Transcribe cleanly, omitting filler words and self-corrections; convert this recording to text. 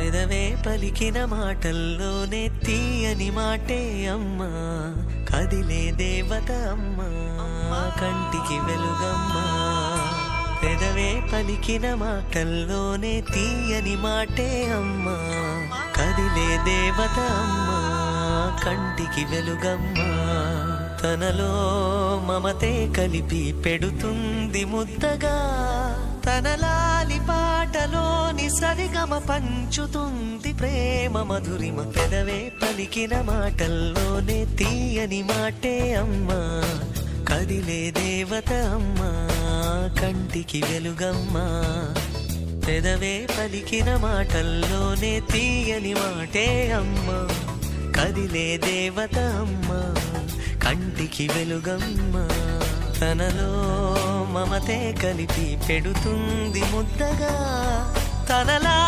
పెదవే పలికిన మాటల్లోనే తీయని మాటే అమ్మా, కదిలే దేవత అమ్మా, కంటికి వెలుగమ్మా. పెదవే పలికిన మాటల్లోనే తీయని మాటే అమ్మా, కదిలే దేవత అమ్మా, కంటికి వెలుగమ్మా. తనలో మమతే కలిపి పెడుతుంది ముద్దగా, తన లాలి పాటలోని సరిగమ పంచుతుంది ప్రేమ మధురిమ. పెదవే పలికిన మాటల్లోనే తీయని మాటే అమ్మా, కదిలే దేవత అమ్మా, కంటికి వెలుగమ్మా. పెదవే పలికిన మాటల్లోనే తీయని మాటే అమ్మా, కదిలే దేవత అమ్మా, కంటికి వెలుగమ్మా. తనలో మమతే కలిపి పెడుతుంది ముద్దగా, తనలా